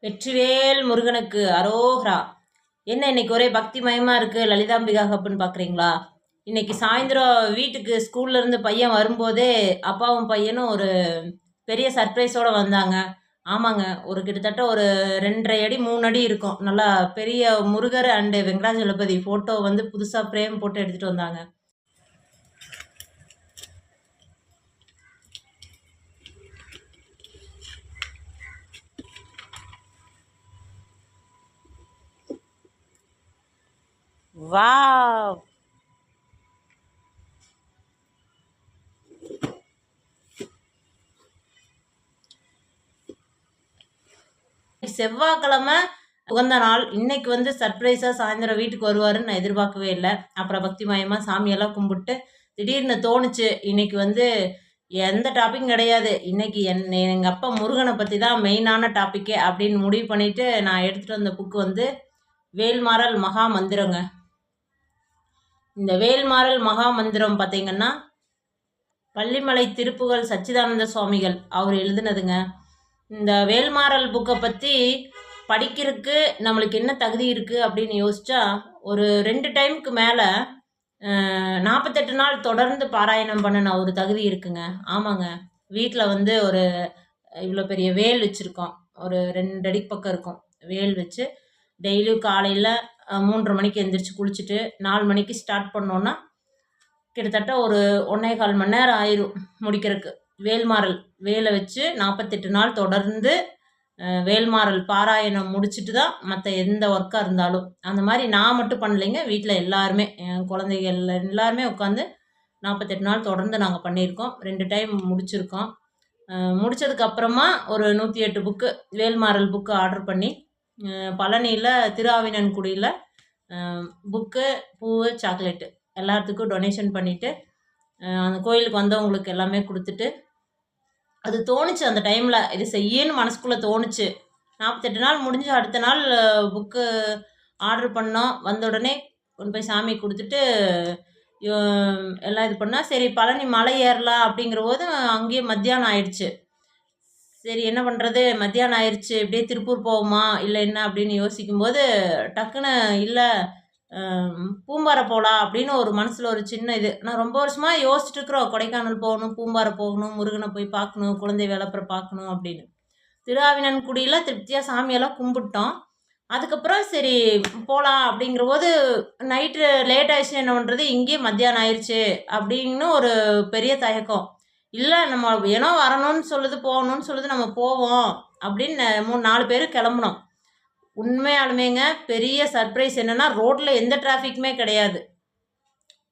வெற்றிவேல் முருகனுக்கு அரோகரா. என்ன இன்னைக்கு ஒரே பக்தி மயமா இருக்கு லலிதாம்பிகா ஹப்னு பார்க்குறீங்களா? இன்னைக்கு சாயந்தரம் வீட்டுக்கு ஸ்கூல்ல இருந்து பையன் வரும்போதே அப்பாவும் பையனும் ஒரு பெரிய சர்ப்ரைஸோட வந்தாங்க. ஆமாங்க, ஒரு கிட்டத்தட்ட ஒரு 2.5 அடி 3 அடி இருக்கும். நல்லா பெரிய முருகர் அண்டு வெங்கடாஜலபதி ஃபோட்டோ வந்து புதுசாக ஃப்ரேம் போட்டு எடுத்துகிட்டு வந்தாங்க. வாவ்! செவ்வாய்க்கிழமை உகந்த நாள். இன்னைக்கு வந்து சர்ப்ரைஸாக சாயந்தரம் வீட்டுக்கு வருவாருன்னு நான் எதிர்பார்க்கவே இல்லை. அப்புறம் பக்திமயமாக சாமியெல்லாம் கும்பிட்டு திடீர்னு தோணுச்சு, இன்னைக்கு வந்து எந்த டாப்பிக்கும் கிடையாது, இன்னைக்கு எங்கள் அப்பா முருகனை பற்றி தான் மெயினான டாப்பிக்கே அப்படின்னு முடிவு பண்ணிட்டு நான் எடுத்துகிட்டு வந்த புக்கு வந்து வேல்மாறல் மகா மந்திரங்க. இந்த வேல்மாறல் மகா மந்திரம் பார்த்தீங்கன்னா பள்ளிமலை திருப்புகழ் சச்சிதானந்த சுவாமிகள் அவர் எழுதுனதுங்க. இந்த வேல்மாறல் புக்கை பற்றி படிக்கிறதுக்கு நம்மளுக்கு என்ன தகுதி இருக்குது அப்படின்னு யோசிச்சா, ஒரு 2 டைமுக்கு மேலே 48 நாள் தொடர்ந்து பாராயணம் பண்ணின ஒரு தகுதி இருக்குங்க. ஆமாங்க, வீட்டில் வந்து ஒரு இவ்வளோ பெரிய வேல் வச்சுருக்கோம். ஒரு 2 அடி பக்கம் இருக்கும் வேல் வச்சு டெய்லியும் காலையில் 3:30 மணிக்கு எந்திரிச்சு குளிச்சுட்டு 4 மணிக்கு ஸ்டார்ட் பண்ணோன்னா கிட்டத்தட்ட ஒரு 1.25 மணி நேரம் ஆயிரும் முடிக்கிறதுக்கு. வேல்மாறல் வேலை வச்சு 48 நாள் தொடர்ந்து வேல்மாறல் பாராயணம் முடிச்சுட்டு தான் மற்ற எந்த ஒர்க்காக இருந்தாலும். அந்த மாதிரி நான் மட்டும் பண்ணலைங்க, வீட்டில் எல்லாருமே என் குழந்தைகள் எல்லாருமே உட்காந்து 48 நாள் தொடர்ந்து நாங்கள் பண்ணியிருக்கோம். 2 டைம் முடிச்சிருக்கோம். முடித்ததுக்கப்புறமா ஒரு 108 புக்கு வேல்மாறல் புக்கு ஆர்டர் பண்ணி பழனியில் திருஆவினன்குடியில் புக்கு, பூ, சாக்லேட்டு எல்லாத்துக்கும் டொனேஷன் பண்ணிவிட்டு அந்த கோயிலுக்கு வந்தவங்களுக்கு எல்லாமே கொடுத்துட்டு, அது தோணுச்சு அந்த டைமில் இது செய்யன்னு மனசுக்குள்ளே தோணுச்சு. 48 நாள் முடிஞ்சு அடுத்த நாள் புக்கு ஆர்டர் பண்ணோம். வந்த உடனே கொண்டு போய் சாமி கொடுத்துட்டு எல்லாம் இது பண்ணால் சரி பழனி மலை ஏறலாம் அப்படிங்கிற போது அங்கேயே மத்தியானம் ஆயிடுச்சு. சரி என்ன பண்ணுறது, மத்தியானம் ஆயிடுச்சு, இப்படியே திருப்பூர் போவோமா இல்லை என்ன அப்படின்னு யோசிக்கும்போது டக்குன்னு இல்லை பூம்பாறை போகலாம் அப்படின்னு ஒரு மனசில் ஒரு சின்ன இது. நான் ரொம்ப வருஷமாக யோசிச்சுட்டு இருக்கிறோம், கொடைக்கானல் போகணும், பூம்பாறை போகணும், முருகனை போய் பார்க்கணும், குழந்தை வேலப்புற பார்க்கணும் அப்படின்னு. திருஆவினன்குடியில் திருப்தியாக சாமியெல்லாம் கும்பிட்டோம். அதுக்கப்புறம் சரி போகலாம் அப்படிங்கிற போது நைட்டு லேட் ஆயிடுச்சு, என்ன பண்ணுறது, இங்கேயே மத்தியானம் ஆயிடுச்சு அப்படின்னு ஒரு பெரிய தயக்கம். இல்லை நம்ம ஏனோ வரணும்னு சொல்லுது, போகணும்னு சொல்லுது, நம்ம போவோம் அப்படின்னு 3-4 பேர் கிளம்புனோம். உண்மையாலுமேங்க பெரிய சர்ப்ரைஸ் என்னென்னா, ரோட்டில் எந்த டிராஃபிக்குமே கிடையாது.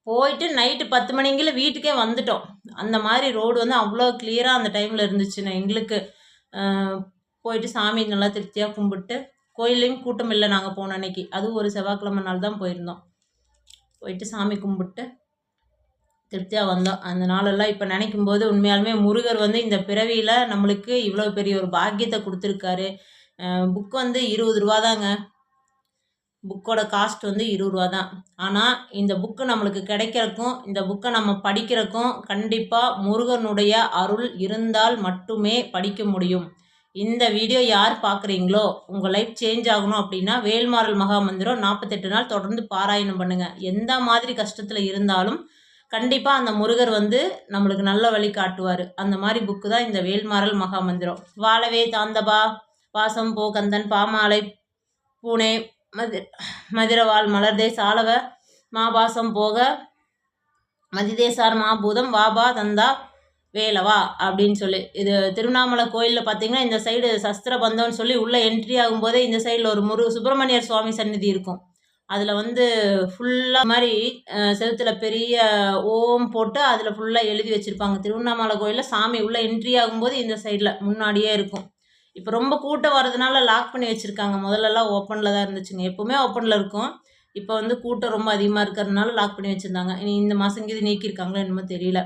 போயிட்டு நைட்டு 10 மணிங்கில் வீட்டுக்கே வந்துட்டோம். அந்த மாதிரி ரோடு வந்து அவ்வளோ கிளியராக அந்த டைமில் இருந்துச்சுங்க எங்களுக்கு. போயிட்டு சாமி நல்லா திருப்தியாக கும்பிட்டு, கோயிலையும் கூட்டம் இல்லை நாங்கள் போன அன்னைக்கு, அதுவும் ஒரு செவ்வாய்க்கிழமை நாள் தான் போயிருந்தோம். போயிட்டு சாமி கும்பிட்டு திருப்தியாக வந்தோம். அந்த நாளெல்லாம் இப்போ நினைக்கும்போது உண்மையாலுமே முருகர் வந்து இந்த பிறவியில் நம்மளுக்கு இவ்வளோ பெரிய ஒரு பாக்கியத்தை கொடுத்துருக்காரு. புக் வந்து 20 ரூபா தாங்க. புக்கோட காஸ்ட் வந்து 20 ரூபா தான். ஆனால் இந்த புக்கு நம்மளுக்கு கிடைக்கிறக்கும், இந்த புக்கை நம்ம படிக்கிறக்கும் கண்டிப்பாக முருகனுடைய அருள் இருந்தால் மட்டுமே படிக்க முடியும். இந்த வீடியோ யார் பார்க்குறீங்களோ உங்கள் லைஃப் சேஞ்ச் ஆகணும் அப்படின்னா வேல்மாறல் மகா மந்திரம் 48 நாள் தொடர்ந்து பாராயணம் பண்ணுங்கள். எந்த மாதிரி கஷ்டத்தில் இருந்தாலும் கண்டிப்பாக அந்த முருகர் வந்து நம்மளுக்கு நல்ல வழி காட்டுவார். அந்த மாதிரி புக்கு தான் இந்த வேல்மாறல் மகா மந்திரம். வாழவே தாந்தபா வாசம் போ கந்தன் பாமாலை பூனே மதிரவாள் மலர்தே சாலவ மாபாசம் போக மதிதேசார் மாபூதம் வாபா தந்தா வேலவா அப்படின்னு சொல்லி. இது திருவண்ணாமலை கோயிலில் பார்த்தீங்கன்னா இந்த சைடு சஸ்திர பந்தம்னு சொல்லி உள்ளே என்ட்ரி ஆகும்போதே இந்த சைடில் ஒரு சுப்பிரமணியர் சுவாமி சந்நிதி இருக்கும். அதில் வந்து ஃபுல்லாக மாதிரி செவுத்தில் பெரிய ஓம் போட்டு அதில் ஃபுல்லாக எழுதி வச்சுருப்பாங்க. திருவண்ணாமலை கோயிலில் சாமி உள்ளே என்ட்ரி ஆகும்போது இந்த சைடில் முன்னாடியே இருக்கும். இப்போ ரொம்ப கூட்டம் வரதுனால லாக் பண்ணி வச்சுருக்காங்க. முதல்லலாம் ஓப்பனில் தான் இருந்துச்சுங்க, எப்போவுமே ஓப்பனில் இருக்கும். இப்போ வந்து கூட்டம் ரொம்ப அதிகமாக இருக்கிறதுனால லாக் பண்ணி வச்சுருந்தாங்க. இனி இந்த மாதம் இது நீக்கியிருக்காங்களோ என்னமோ தெரியல.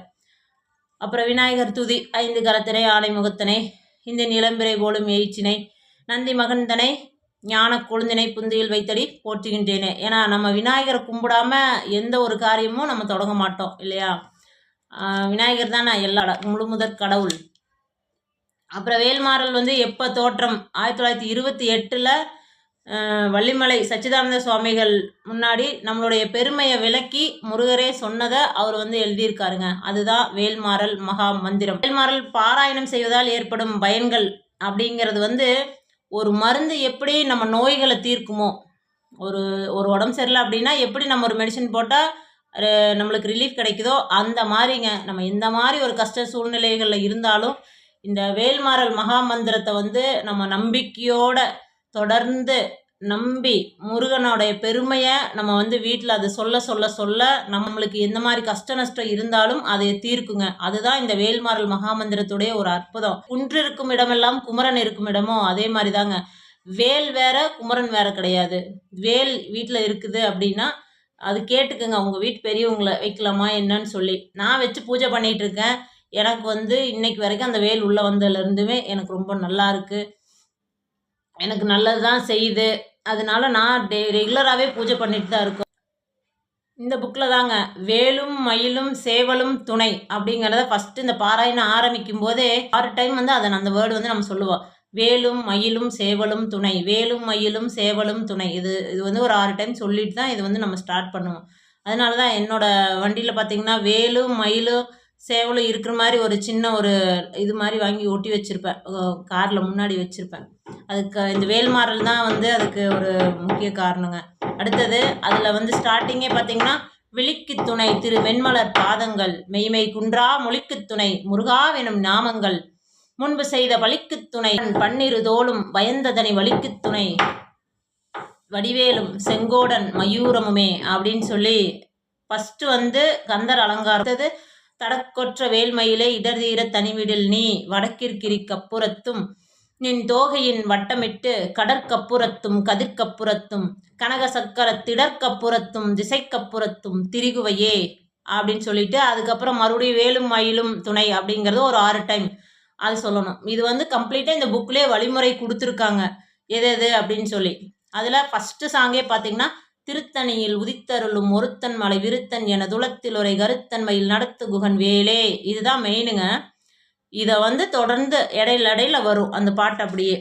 அப்புறம் விநாயகர் துதி 5 கரத்தினை ஆணை முகத்தினை இந்த நிலம்பிரை போலும் எயிற்றினை நந்தி மகன்தனை ஞான கொழுந்தினை புந்தியில் வைத்தடி போற்றுகின்றேனே. ஏன்னா நம்ம விநாயகரை கும்பிடாம எந்த ஒரு காரியமும் நம்ம தொடங்க மாட்டோம் இல்லையா? விநாயகர் தான் நான் எல்லா முழு முதற் கடவுள். அப்புறம் வேல்மாறல் வந்து எப்போ தோற்றம் 1928 வள்ளிமலை சச்சிதானந்த சுவாமிகள் முன்னாடி நம்மளுடைய பெருமையை விளக்கி முருகரே சொன்னதை அவர் வந்து எழுதியிருக்காருங்க. அதுதான் வேல்மாறல் மகா மந்திரம். வேல்மாறல் பாராயணம் செய்வதால் ஏற்படும் பயன்கள் அப்படிங்கிறது வந்து ஒரு மருந்து எப்படி நம்ம நோய்களை தீர்க்குமோ, ஒரு ஒரு உடம்பு சரியில்லை அப்படின்னா எப்படி நம்ம ஒரு மெடிசன் போட்டால் நம்மளுக்கு ரிலீஃப் கிடைக்குதோ அந்த மாதிரிங்க. நம்ம எந்த மாதிரி ஒரு கஷ்ட சூழ்நிலைகளில் இருந்தாலும் இந்த வேல்மாறல் மகா மந்திரத்தை வந்து நம்ம நம்பிக்கையோட தொடர்ந்து நம்பி முருகனுடைய பெருமையை நம்ம வந்து வீட்டில் அது சொல்ல சொல்ல சொல்ல நம்மளுக்கு எந்த மாதிரி கஷ்ட நஷ்டம் இருந்தாலும் அதை தீர்க்குங்க. அதுதான் இந்த வேல்மாறல் மகாமந்திரத்துடைய ஒரு அற்புதம். குன்று இருக்கும் இடமெல்லாம் குமரன் இருக்கும் இடமோ அதே மாதிரி தாங்க. வேல் வேற குமரன் வேற கிடையாது. வேல் வீட்டில் இருக்குது அப்படின்னா அது கேட்டுக்குங்க, உங்கள் வீட்டு பெரியவங்களை வைக்கலாமா என்னன்னு சொல்லி. நான் வச்சு பூஜை பண்ணிகிட்டு இருக்கேன். எனக்கு வந்து இன்னைக்கு வரைக்கும் அந்த வேல் உள்ளே வந்ததுலேருந்துமே எனக்கு ரொம்ப நல்லா இருக்குது. எனக்கு நல்லது தான் செய்யுது. அதனால நான் ரெகுலராகவே பூஜை பண்ணிட்டு தான் இருக்கோம். இந்த புக்கில் தாங்க வேலும் மயிலும் சேவலும் துணை அப்படிங்கிறத ஃபஸ்ட்டு இந்த பாராயணம் ஆரம்பிக்கும் போதே 6 டைம் வந்து அதை அந்த வேர்டு வந்து நம்ம சொல்லுவோம். வேலும் மயிலும் சேவலும் துணை, வேலும் மயிலும் சேவலும் துணை. இது வந்து ஒரு 6 டைம் சொல்லிட்டு தான் இது வந்து நம்ம ஸ்டார்ட் பண்ணுவோம். அதனால தான் என்னோடய வண்டியில் பார்த்திங்கன்னா வேலும் மயிலும் சேவலும் இருக்கிற மாதிரி ஒரு சின்ன ஒரு இது மாதிரி வாங்கி ஒட்டி வச்சுருப்பேன். காரில் முன்னாடி வச்சுருப்பேன். அதுக்கு இந்த வேல்மாறல் தான் வந்து அதுக்கு ஒரு முக்கிய காரணங்க. அடுத்தது அதில் வந்து ஸ்டார்டிங்கே பார்த்திங்கன்னா விழிக்கு துணை திரு வெண்மலர் பாதங்கள், மெய்மை குன்றா மொழிக்கு துணை முருகாவெனும் நாமங்கள், முன்பு செய்த வலிக்கு துணை பன்னிரு தோளும் பயந்ததனை வலிக்கு துணை வடிவேலும் செங்கோடன் மயூரமுமே அப்படின்னு சொல்லி ஃபஸ்ட்டு வந்து கந்தர் அலங்காரத்தது தடக்கொற்ற வேல்மயிலே இடர்தீர தனிவிடில் நீ வடக்கிற்கிரி கப்புறத்தும் நின் தோகையின் வட்டமிட்டு கடற்கப்புறத்தும் கதிர்கப்புறத்தும் கனக சக்கர திடற்கப்புறத்தும் திசைக்கப்புறத்தும் திரிகுவையே அப்படின்னு சொல்லிட்டு அதுக்கப்புறம் மறுபடியும் வேலும் மயிலும் துணை அப்படிங்கிறது ஒரு 6 டைம் அது சொல்லணும். இது வந்து கம்ப்ளீட்டாக இந்த புக்லேயே வழிமுறை கொடுத்துருக்காங்க எது அப்படின்னு சொல்லி. அதில் ஃபஸ்ட்டு சாங்கே பார்த்தீங்கன்னா திருத்தணியில் உதித்தருளும் ஒருத்தன் மலை விருத்தன் என துளத்தில் உரை கருத்தன்மையில் நடத்து குகன் வேலே. இதுதான் மெயினுங்க. இதை வந்து தொடர்ந்து இடையில வரும் அந்த பாட்டு. அப்படியே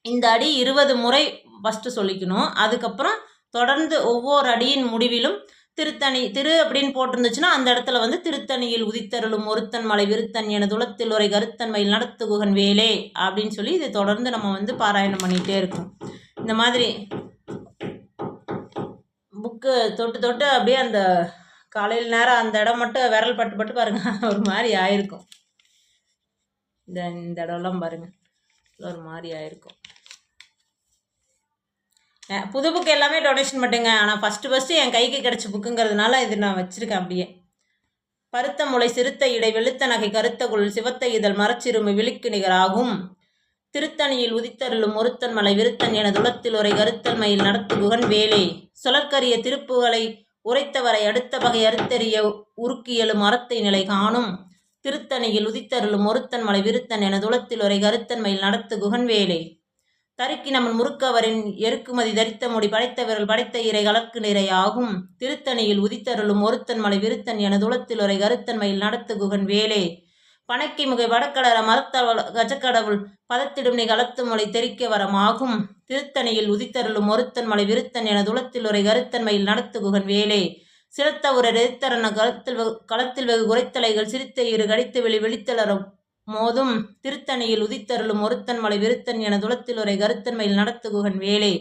இந்த அடி 20 முறை ஃபஸ்ட்டு சொல்லிக்கணும். அதுக்கப்புறம் தொடர்ந்து ஒவ்வொரு அடியின் முடிவிலும் திருத்தணி திரு அப்படின்னு போட்டிருந்துச்சுன்னா அந்த இடத்துல வந்து திருத்தணியில் உதித்தருளும் ஒருத்தன் மலை விருத்தன் என துளத்தில் உரை கருத்தன்மையில் நடத்து குகன் வேலே அப்படின்னு சொல்லி இதை தொடர்ந்து நம்ம வந்து பாராயணம் பண்ணிகிட்டே இருக்கும். இந்த மாதிரி புக்கு தொட்டு அப்படியே அந்த காலையில் நேரம் அந்த இடம் மட்டும் விரல் பட்டு பாருங்கள் ஒரு மாதிரி ஆயிருக்கும். இந்த இடம்லாம் பாருங்கள் ஒரு மாதிரி ஆயிருக்கும். புது புக்கு எல்லாமே டொனேஷன் மட்டுங்க. ஆனால் ஃபஸ்ட்டு என் கைக்கு கிடச்ச புக்குங்கிறதுனால இது நான் வச்சுருக்கேன். அப்படியே பருத்த முளை சிறுத்த இடை வெளுத்த நகை கருத்த குழல் சிவத்த இதழ் மரச்சிறுமி விழிக்கு நிகராகும் திருத்தணியில் உதித்தருளும் ஒருத்தன் மலை விருத்தன் என துளத்தில் உரை கருத்தன்மையில் நடத்து குகன் வேலை சுழற்கரிய திருப்புகளை உரைத்தவரை அடுத்த வகை அறுத்தெறிய உருக்கியலும் அறத்தை நிலை காணும் திருத்தணியில் உதித்தருளும் ஒருத்தன் மலை விருத்தன் என துளத்தில் உரை கருத்தன்மையில் நடத்து குகன் வேலை தருக்கி நம்மன் முறுக்கவரின் எருக்குமதி தரித்த முடி படைத்த விரல் படைத்த இறை கலக்கு நிறை ஆகும் திருத்தணியில் உதித்தருளும் ஒருத்தன் மலை விருத்தன் என துளத்தில் உரை கருத்தன்மையில் நடத்து குகன் வேலை பணக்கி முகை வடக்கடர மரத்தவள் கஜக்கடவுள் பதத்திடும் நீ களத்து மொழி தெரிக்க வரமாகும் திருத்தணியில் உதித்தருளும் ஒருத்தன் மலை விருத்தன் என துளத்தில் உரை கருத்தன்மையில் நடத்து குகன் வேலே சிறுத்த ஒரு எரித்தரன களத்தில் வெகு குறைத்தலைகள் சிரித்த இரு கடித்து வெளித்தளரும் மோதும் திருத்தணியில் உதித்தருளும் ஒருத்தன் மலை விருத்தன் என துளத்தில் உரை கருத்தன்மையில் நடத்து குகன் வேலே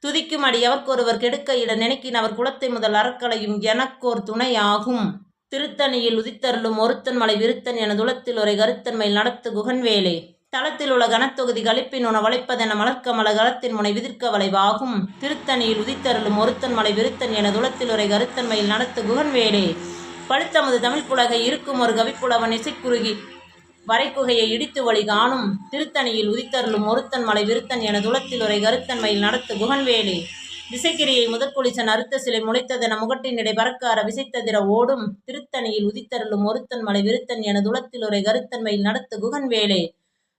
துதிக்கும் அடி அவர்க்கொருவர் கெடுக்க இட நினைக்கின் அவர் குலத்தை முதல் அறக்கலையும் எனக்கோர் துணை ஆகும் திருத்தணியில் உதித்தருளும் ஒருத்தன் மலை விருத்தன் என துளத்தில் உரை கருத்தன்மையில் நடத்து குகன் வேலை தளத்தில் உள்ள கனத்தொகுதி கழிப்பின் உண வளைப்பதென மலர்க்கமல கலத்தின் முனை விதிர்க்க வளைவாகும் திருத்தணியில் உதித்தருளும் ஒருத்தன் மலை விருத்தன் என துளத்தில் உரை கருத்தன்மையில் நடத்து குகன் வேலை பழுத்தமது தமிழ் புலகை இருக்கும் ஒரு கவிப்புலவன் இசைக்குறுகி வரைக்குகையை இடித்து வழி காணும் திருத்தணியில் உதித்தருளும் ஒருத்தன் மலை விருத்தன் என துளத்தில் உரை கருத்தன்மையில் நடத்து குகன் வேலை திசைக்கிரியை முதற்குளிச்சன் அறுத்த சிலை முளைத்ததென முகட்டினிடை பறக்கார விசைத்ததிர ஓடும் திருத்தணியில் உதித்தருளும் ஒருத்தன் மலை விருத்தன் என துளத்தில் உரை கருத்தன்மையில் நடத்து குகன் வேலை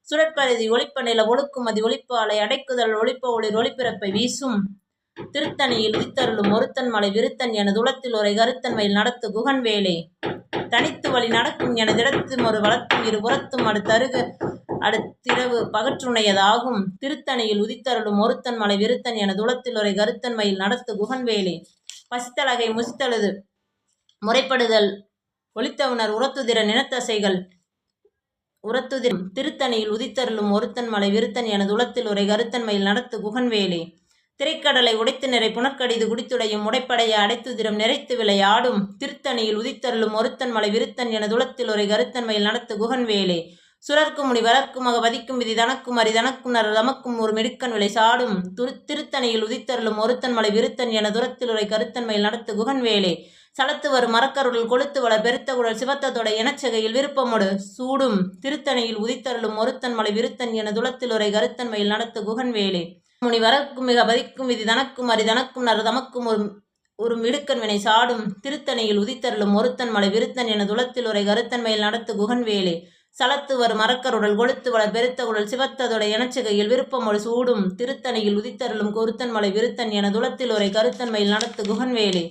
சுழற்பரிதி ஒளிப்ப நில ஒழுக்குமதி ஒளிப்பாலை அடைக்குதல் ஒளிப்ப ஒளிர் ஒளிப்பிறப்பை வீசும் திருத்தணியில் உதித்தருளும் ஒருத்தன் மலை விருத்தன் என துளத்தில் உரை கருத்தன்மையில் நடத்து குகன் வேலை தனித்து வழி நடக்கும் என திடத்தும் ஒரு வளர்த்தும் இரு புறத்தும் அடுத்தருக அடுத்திரவு பகற்றுணையதாகும். திருத்தணியில் உதித்தருளும் ஒருத்தன் மலை விருத்தன் என துளத்தில் உரை கருத்தன்மையில் நடத்து குகன்வேலே. பசித்தலகை முசித்தழுது முறைப்படுதல் ஒளித்தவுணர் உரத்துதிர நினத்தசைகள் உரத்துதிரம் திருத்தணியில் உதித்தருளும் ஒருத்தன் மலை விருத்தன் என துளத்தில் உரை கருத்தன்மையில் நடத்து குகன்வேலே. திரைக்கடலை உடைத்து நிறை புனற்கடிது குடித்துடையும் உடைப்படைய அடைத்துதிரம் நிறைத்து விளையாடும். திருத்தணியில் உதித்தருளும் ஒருத்தன் மலை விருத்தன் என துளத்தில் உரை கருத்தன்மையில் நடத்து குகன்வேலே. சுரர்க்கும் முடி வளர்க்கும் மக வதிக்கும் விதி தனக்கும் அரிதனக்கும் நர தமக்கும் ஒரு மிடுக்கன் விலை சாடும். திருத்தணியில் உதித்தருளும் ஒருத்தன் மலை விருத்தன் என துரத்தில் உரை கருத்தன்மையில் நடத்து குகன்வேலே. சலத்து வரும் மரக்கருள் கொளுத்து வளர் பெருத்த குழல் சிவத்தத்தோட எனச்சகையில் விருப்பமோடு சூடும். திருத்தணியில் உதித்தருளும் ஒருத்தன் மலை விருத்தன் என துளத்தில் உரை கருத்தன்மையில் நடத்து குகன்வேலே. முனி வரக்கும் மிக பதிக்கும் விதி தனக்கும் அரிதனக்கும் நர தமக்கும் ஒரு மிடுக்கன் வினை சாடும். திருத்தணியில் உதித்தருளும் ஒருத்தன் மலை விருத்தன் என துளத்தில் உரை கருத்தன்மையில் நடத்து குகன்வேலே. சலத்து வரும் மரக்கருடல் கொளுத்து வளர் பெருத்த குழல் சிவத்ததோட எனச்சகையில் விருப்பமோடு சூடும். திருத்தணியில் உதித்தருளும் ஒருத்தன் மலை விருத்தன் என துளத்தில் உரை கருத்தன்மையில் நடத்து குகன்வேலே.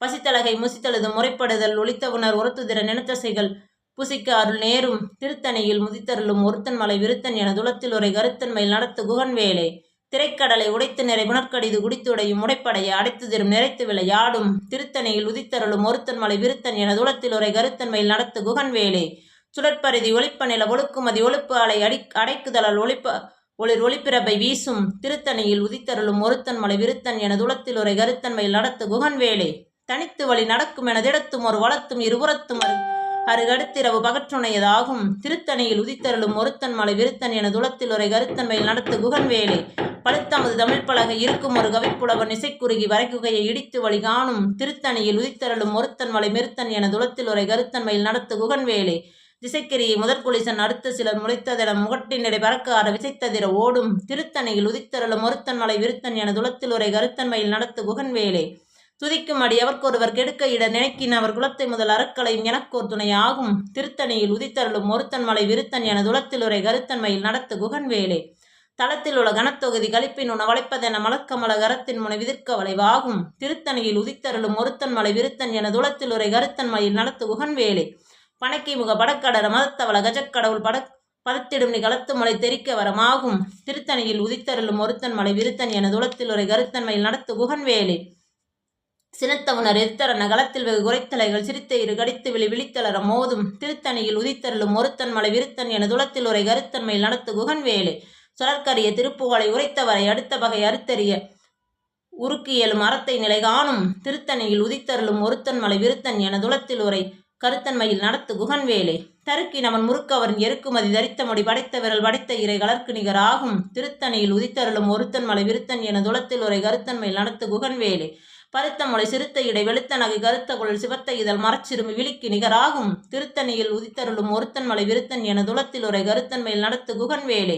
பசித்தலகை முசித்தழுது முறைப்படுதல் ஒளித்தவுணர் உரத்துதிர நினத்தசைகள் புசிக்க அருள் நேரும். திருத்தணியில் முதித்தருளும் ஒருத்தன் மலை விருத்தன் என துளத்தில் உரை கருத்தன்மையில் நடத்து குகன்வேலே. திரைக்கடலை உடைத்து நிறை புனற்கடிது குடித்துடையும் உடைப்படைய அடைத்துதிரும் நிறைத்து விளையாடும். திருத்தணியில் உதித்தருளும் ஒருத்தன் மலை விருத்தன் என துளத்தில் உரை கருத்தன்மையில் நடத்து குகன்வேலே. சுடற்பரிதி ஒளிப்ப நில ஒழுக்குமதி ஒழுப்பு அலை அடைக்குதலால் ஒளிர் ஒளிப்பிறப்பை வீசும். திருத்தணியில் உதித்தருளும் ஒருத்தன் மலை விருத்தன் என துளத்தில் உரை கருத்தன்மையில் நடத்து குகன்வேலே. தனித்து வழி நடக்கும் என திடத்தும் ஒரு வளத்தும் இருபுறத்தும் அருகடுத்திரவு பகற்றுணையதாகும். திருத்தணியில் உதித்தருளும் ஒருத்தன் மலை விருத்தன் என துளத்தில் உரை கருத்தன்மையில் நடத்து குகன்வேலே. பழுத்தமது தமிழ் பலகை இருக்கும் ஒரு கவிப்புலவன் இசைக்குறுகி வரைகுகையை இடித்து வழி காணும். திருத்தணியில் உதித்தருளும் ஒருத்தன் மலை மிருத்தன் என துளத்தில் உரை கருத்தன்மையில் நடத்து குகன்வேலே. திசைக்கிரியை முதற்குலிசன் அடுத்த சிலர் முளைத்ததென முகட்டினிடை பறக்கார விசைத்ததிர ஓடும். திருத்தணியில் உதித்தருளும் ஒருத்தன் மலை விருத்தன் என துளத்தில் உரை கருத்தன்மையில் நடத்து குகன்வேலே. துதிக்கும் அடி அவர்க்கொருவர் கெடுக்க இட நினைக்கின் அவர் குலத்தை முதல் அறக்களையும் எனக்கோர் துணையாகும். திருத்தணியில் உதித்தருளும் ஒருத்தன் மலை விருத்தன் என துளத்தில் உரை கருத்தன்மையில் நடத்து குகன்வேலே. தளத்தில் உள்ள கனத்தொகுதி கழிப்பின் உண வளைப்பதென மலக்கமல கரத்தின் முனை விதிர்க்க வளைவாகும். திருத்தணியில் உதித்தருளும் ஒருத்தன் மலை விருத்தன் என துளத்தில் உரை கருத்தன்மையில் நடத்து குகன்வேலே. பணக்கி முக படக்கடர மதத்தவள கஜக்கடவுள் பதத்திடும் நீ களத்து மலை தெரிக்க வரமாகும். திருத்தணியில் உதித்தருளும் ஒருத்தன் மலை விருத்தன் என துளத்தில் உரை கருத்தன்மையில் நடத்து குகன்வேலே. சினத்தவுணர் எரித்தரன களத்தில் வெகு குறைத்தலைகள் சிரித்த இரு கடித்து விழித்தளர மோதும். திருத்தணியில் உதித்தருளும் ஒருத்தன் மலை விருத்தன் என துளத்தில் உரை கருத்தன்மையில் நடத்து குகன்வேலே. சுரற்கரிய திருப்புகளை உரைத்தவரை அடுத்த பகை அறுத்தறிய உருக்கியலும் அறத்தை நிலை காணும். திருத்தணியில் உதித்தருளும் ஒருத்தன் மலை விருத்தன் என துளத்தில் உரை கருத்தன்மையில் நடத்து குகன்வேலே. தருக்கினவன் முறுக்கவரின் எருக்குமதி தரித்த முடி படைத்த விரல் படைத்த இறை கலர்க்கு நிகராகும். திருத்தணியில் உதித்தருளும் ஒருத்தன் மலை விருத்தன் என துளத்தில் உரை கருத்தன்மையில் நடத்து குகன்வேலே. பருத்த மொழி சிறுத்த இடை வெளுத்த நகை கருத்த குழல் சிவத்த இதழ் மரச்சிறுமி விழிக்கு நிகராகும். திருத்தணியில் உதித்தருளும் ஒருத்தன் மலை விருத்தன் என துளத்தில் உரை கருத்தன்மையில் நடத்து குகன்வேலே.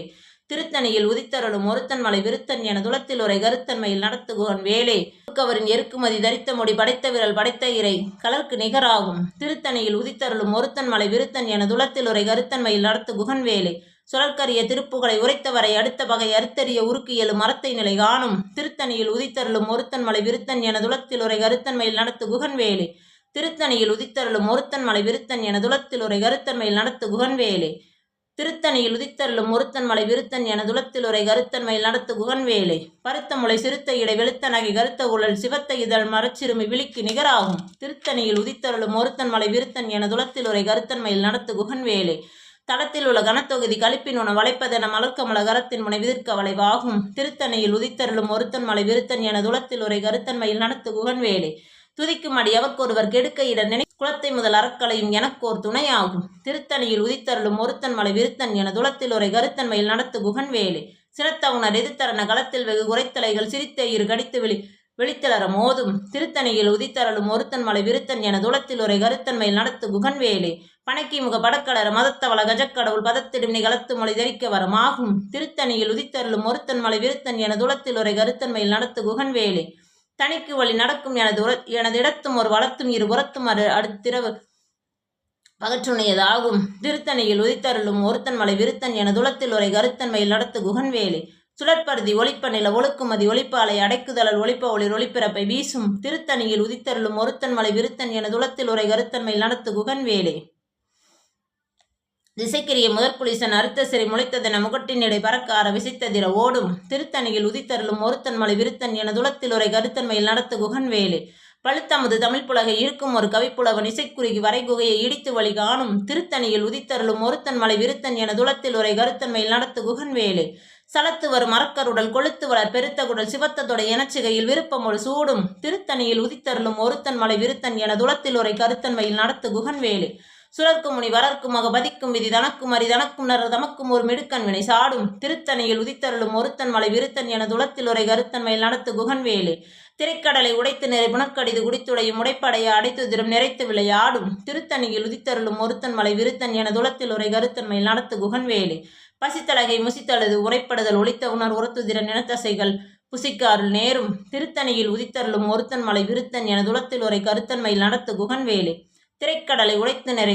திருத்தணியில் உதித்தருளும் ஒருத்தன் மலை விருத்தன் என துளத்தில் உரை கருத்தன்மையில் நடத்து குகன்வேலே. அவரின் எருக்குமதி தரித்த முடி படைத்த விரல் படைத்த இறை கலர்க்கு நிகராகும். திருத்தணியில் உதித்தருளும் ஒருத்தன் மலை விருத்தன் என துளத்தில் உரை கருத்தன்மையில் நடத்து குகன்வேலே. சுழற்கரிய திருப்புகளை உரைத்தவரை அடுத்த பகை அறுத்தறிய உருக்கியலு மரத்தை நிலை காணும். திருத்தணியில் உதித்தருளும் ஒருத்தன் மலை விருத்தன் என துளத்தில் உரை கருத்தன்மையில் நடத்து குகன்வேலே. திருத்தணியில் உதித்தருளும் ஒருத்தன் மலை விருத்தன் என துளத்தில் உரை கருத்தன்மையில் நடத்து குகன்வேலே. திருத்தணியில் உதித்தருளும் ஒருத்தன் மலை விருத்தன் என துளத்தில் உரை கருத்தன்மையில் நடத்து குகன்வேலே. பருத்த முளை சிறுத்த இடை வெளுத்த நகை கருத்த உழல் சிவத்த இதழ் மரச்சிறுமி விழிக்கு நிகராகும். திருத்தணியில் உதித்தருளும் ஒருத்தன் மலை விருத்தன் என துளத்தில் உரை கருத்தன்மையில் நடத்து குகன்வேலே. தளத்தில் உள்ள கனத்தொகுதி கழிப்பின் உண வளைப்பதென மலர்க்கமல கரத்தின் முனை விதிர்க்க வளைவாகும். திருத்தணியில் உதித்தருளும் ஒருத்தன் மலை விருத்தன் என துளத்தில் உரை கருத்தன்மையில் நடத்து குகன்வேலே. துதிக்கும் அடி அவர்க்கொருவர் கெடுக்க இட நினை குலத்தை முதல் அறக்களையும் எனக்கோர் துணையாகும். திருத்தணியில் உதித்தருளும் ஒருத்தன் மலை விருத்தன் என துளத்தில் உரை கருத்தன்மையில் நடத்து குகன்வேலே. சினத்தவுணர் எதிர்த்தரன களத்தில் வெகு குறைத்தலைகள் சிரித்த இரு கடித்து வெளித்தளர மோதும். திருத்தணியில் உதித்தருளும் ஒருத்தன் மலை விருத்தன் என துளத்தில் உரை கருத்தன்மையில் நடத்து குகன்வேலே. பணக்கி முக படக்கடர மதத்தவள கஜக்கடவுள் பதத்திடும் நீ களத்து மொழி தரிக்க வரமாகும். திருத்தணியில் உதித்தருளும் ஒருத்தன் மலை விருத்தன் என துளத்தில் உரை கருத்தன்மையில் நடத்து குகன்வேலே. தனிக்கு வழி நடக்கும் எனது இடத்தும் ஒரு வளத்தும் இருபுறத்தும் அடுத்திரவு பகற்றுணையதாகும். திருத்தணியில் உதித்தருளும் ஒருத்தன் மலை விருத்தன் என துளத்தில் உரை கருத்தன்மையில் நடத்து குகன்வேலே. சுழற்பருதி ஒளிப்ப நில ஒழுக்குமதி ஒளிப்பாலை அடைக்குதலல் ஒளிப்ப ஒளிர் ஒளிப்பிறப்பை வீசும். திருத்தணியில் உதித்தருளும் ஒருத்தன் மலை விருத்தன் என துளத்தில் உரை கருத்தன்மையில் நடத்து குகன்வேலே. திசைக்கிரிய முதற்குலிசன் அறுத்த சிறை முளைத்ததென முகட்டினிடை பறக்கார விசைத்ததிர ஓடும் திருத்தணியில் உதித்தருளும் ஒருத்தன் மலை விருத்தன் என துளத்தில் உரை கருத்தன்மையில் நடத்து குகன் வேலு பழுத்தமுது தமிழ்ப்புலகை இருக்கும் ஒரு கவிப்புலவன் இசைக்குறுகி வரைகுகையை இடித்து வழி காணும் திருத்தணியில் உதித்தருளும் ஒருத்தன் மலை விருத்தன் என துளத்தில் உரை கருத்தன்மையில் நடத்து குகன் வேலு சலத்து வரும் மரக்கருடல் கொளுத்து வளர் பெருத்தகுடல் சிவத்ததொட எனச்சிகையில் விருப்பமொழு சூடும் திருத்தணியில் உதித்தருளும் ஒருத்தன் மலை விருத்தன் என துளத்தில் உரை கருத்தன்மையில் நடத்து குகன் வேலு சுழற்கும் முனி வளர்க்கும் மக பதிக்கும் விதி தனக்கும் அரி தனக்கும் நர தமக்கும் ஒரு மிடுக்கன் வினை சாடும் திருத்தணியில் உதித்தருளும் ஒருத்தன் மலை விருத்தன் என துளத்தில் உரை கருத்தன்மையில் நடத்து குகன் வேலு திரைக்கடலை உடைத்து நிறை புனக்கடிது குடித்துடையும் உடைப்படைய அடைத்துதிரும் நிறைத்து விளையாடும் திருத்தணியில் உதித்தருளும் ஒருத்தன் மலை விருத்தன் என துளத்தில் உரை கருத்தன்மையில் நடத்து குகன் வேலு பசித்தலகை முசித்தழுது உரைப்படுதல் ஒளித்த உணர் உரத்துதிர நினத்தசைகள் புசிக்க அருள் நேரும் திருத்தணியில் உதித்தருளும் ஒருத்தன் மலை விருத்தன் என துளத்தில் உரை கருத்தன்மையில் நடத்து குகன் வேலு திரைக்கடலை உடைத்து நிறை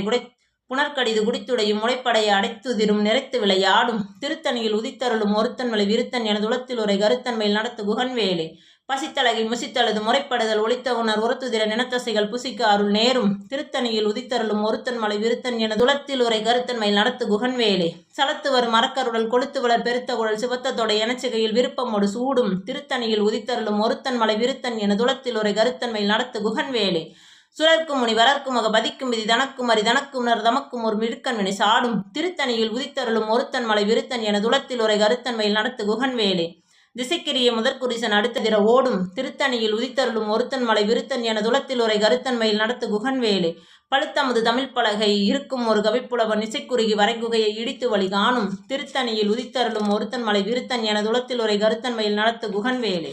புனர்கடிது குடித்துடையும் முளைப்படைய அடைத்துதிரும் நிறைத்து விளையாடும் திருத்தணியில் உதித்தருளும் ஒருத்தன் மலை விருத்தன் என துளத்தில் உரை கருத்தன்மையில் நடத்து குகன் வேலு பசித்தலகை முசித்தழுது முறைப்படுதல் ஒளித்த உணர் உரத்துதிர நினத்தசைகள் புசிக்க அருள் நேரும் திருத்தணியில் உதித்தருளும் ஒருத்தன் மலை விருத்தன் என துளத்தில் உரை கருத்தன்மையில் நடத்து குகன் வேலு சலத்து வரும் மரக்கருடல் கொளுத்து வளர் பெருத்த குழல் சிவத்தத்தோட எனச்சிகையில் விருப்பமோடு சூடும் திருத்தணியில் உதித்தருளும் ஒருத்தன் மலை விருத்தன் என துளத்தில் உரை கருத்தன்மையில் நடத்து குகன் வேலு சுழற்கும் முனி வளர்க்கும் மக பதிக்கும் விதி தனக்கும் அரி தனக்கும் நர் தமக்கும் ஒரு மிடுக்கன் வினை சாடும் திருத்தணியில் உதித்தருளும் ஒருத்தன் மலை விருத்தன் என துளத்தில் உரை கருத்தன்மையில் நடத்து குகன் வேலு திசைக்கிரிய முதற்குரிசன் அடுத்ததிர ஓடும் திருத்தணியில் உதித்தருளும் ஒருத்தன் மலை விருத்தன் என துளத்தில் உரை கருத்தன்மையில் நடத்து குகன் வேலு பழுத்தமுது தமிழ் பலகை இருக்கும் ஒரு கவிப்புலவன் இசைக்குறுகி வரைகுகையை இடித்து வழி காணும் திருத்தணியில் உதித்தருளும் ஒருத்தன் மலை விருத்தன் என துளத்தில் உரை கருத்தன்மையில் நடத்து குகன் வேலு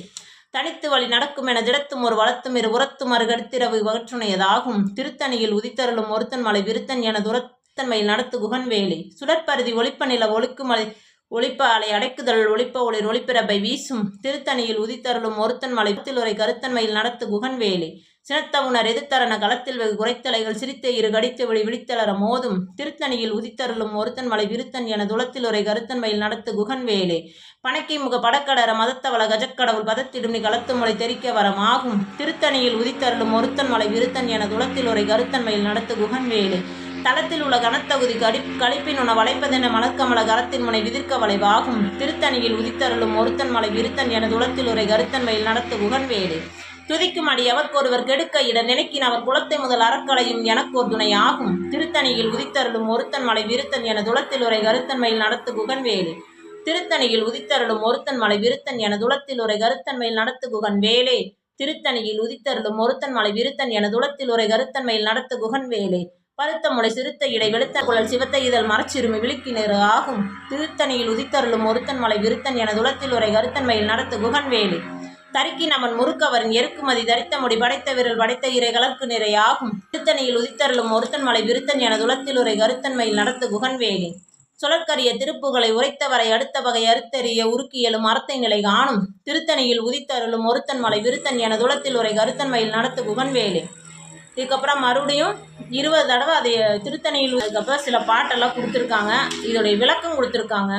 தனித்து வழி நடக்கும் என திடத்தும் ஒரு வளத்தும் இரு உரத்தும் அருகடுத்திரவு வகற்றுணையதாகும் திருத்தணியில் உதித்தருளும் ஒருத்தன் மலை விருத்தன் என துரத்தன்மையில் நடத்து குகன் வேலி சுடற்பருதி ஒளிப்ப நில ஒழுக்குமலை ஒளிப்ப அலை அடைக்குதல் ஒளிப்ப ஒளிர் ஒளிப்பிறப்பை வீசும் திருத்தணியில் உதித்தருளும் ஒருத்தன் மலை உரை கருத்தன்மையில் நடத்து குகன் வேலி சினத்தவுணர் எதிர்த்தரன களத்தில் வெகு குறைத்தலைகள் சிரித்த இரு கடித்து விழி விழித்தளர மோதும் திருத்தணியில் உதித்தருளும் ஒருத்தன் மலை விருத்தன் என துளத்தில் உரை கருத்தன்மையில் நடத்து குகன் வேலு பணக்கை முக படக்கடர மதத்தவள கஜக்கடவுள் பதத்திடும் நீ களத்து மொழி தெரிக்க வரமாகும் திருத்தணியில் உதித்தருளும் ஒருத்தன் மலை விருத்தன் என துளத்தில் உரை கருத்தன்மையில் நடத்து குகன் வேலு தளத்தில் உள்ள கனத்தகுதி கழிப்பின் உண வளைப்பதென மலர்க்கமல கரத்தின் முனை விதிர்க்க வளைவாகும் திருத்தணியில் உதித்தருளும் ஒருத்தன் மலை விருத்தன் என துளத்தில் உரை கருத்தன்மையில் நடத்து குகன் வேலு துதிக்கும் அடி அவர்க்கொருவர் கெடுக்க இட நினைக்கின் அவர் குலத்தை முதல் அறக்களையும் எனக்கோர் துணை ஆகும் திருத்தணியில் உதித்தருளும் ஒருத்தன் மலை விருத்தன் என துளத்தில் உரை கருத்தன்மையில் நடத்து குகன் வேலு திருத்தணியில் உதித்தருளும் ஒருத்தன் மலை விருத்தன் என துளத்தில் உரை கருத்தன்மையில் நடத்து குகன் வேலே திருத்தணியில் உதித்தருளும் ஒருத்தன் மலை விருத்தன் என துளத்தில் உரை கருத்தன்மையில் நடத்து குகன் வேலே பருத்த முளை சிறுத்த இடை வெளுத்த குழல் சிவத்த இதழ் மரச்சிறுமி விழிக்கிணறு ஆகும் திருத்தணியில் உதித்தருளும் ஒருத்தன் மலை விருத்தன் என துளத்தில் உரை கருத்தன்மையில் நடத்து குகன் வேலு தருக்கின் அவன் முறுக்கவரின் எருக்குமதி தரித்த முடி படைத்த விரல் படைத்த இறை கலர்க்கு நிறை ஆகும் திருத்தணியில் உதித்தருளும் ஒருத்தன் மலை விருத்தன் என துளத்தில் உரை கருத்தன்மையில் நடத்து குகன் வேலி சுழற்கரிய திருப்புகளை உரைத்தவரை அடுத்த வகை அறுத்தெறிய உருக்கியலும் அறத்தை நிலை காணும் திருத்தணியில் உதித்தருளும் ஒருத்தன் மலை விருத்தன் என துளத்தில் உரை கருத்தன்மையில் நடத்து குகன் வேலு இதுக்கப்புறம் மறுபடியும் 20 தடவை அதை திருத்தணியில் அதுக்கப்புறம் சில பாட்டெல்லாம் கொடுத்துருக்காங்க. இதோடைய விளக்கம் கொடுத்துருக்காங்க.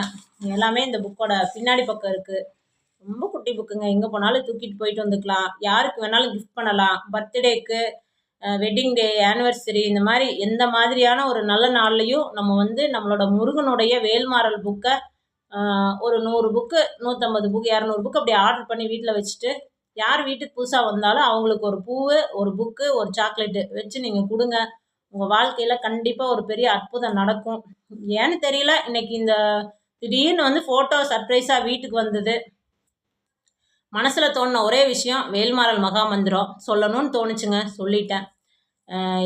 எல்லாமே இந்த புக்கோட பின்னாடி பக்கம் இருக்குது. ரொம்ப குட்டி புக்குங்க. எங்கே போனாலும் தூக்கிட்டு போயிட்டு வந்துக்கலாம். யாருக்கு வேணாலும் கிஃப்ட் பண்ணலாம். பர்த்டேக்கு, வெட்டிங் டே, ஆனிவர்சரி, இந்த மாதிரி எந்த மாதிரியான ஒரு நல்ல நாள்லையும் நம்ம நம்மளோட முருகனுடைய வேல்மாறல் புக்கை ஒரு 100 புக்கு, 150 புக்கு, 200 புக்கு அப்படி ஆர்டர் பண்ணி வீட்டில் வச்சுட்டு யார் வீட்டுக்கு புதுசாக வந்தாலும் அவங்களுக்கு ஒரு பூவு, ஒரு புக்கு, ஒரு சாக்லேட்டு வச்சு நீங்கள் கொடுங்க. உங்கள் வாழ்க்கையில் கண்டிப்பாக ஒரு பெரிய அற்புதம் நடக்கும். ஏன்னு தெரியல, இன்றைக்கி இந்த திடீர்னு ஃபோட்டோ சர்ப்ரைஸாக வீட்டுக்கு வந்தது. மனசில் தோணின ஒரே விஷயம் வேல்மாறல் மகாமந்திரம் சொல்லணும்னு தோணுச்சுங்க, சொல்லிட்டேன்.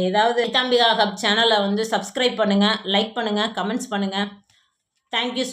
ஏதாவது லலிதாம்பிகா ஹப் சேனலை சப்ஸ்கிரைப் பண்ணுங்கள், லைக் பண்ணுங்கள், கமெண்ட்ஸ் பண்ணுங்கள். தேங்க்யூ.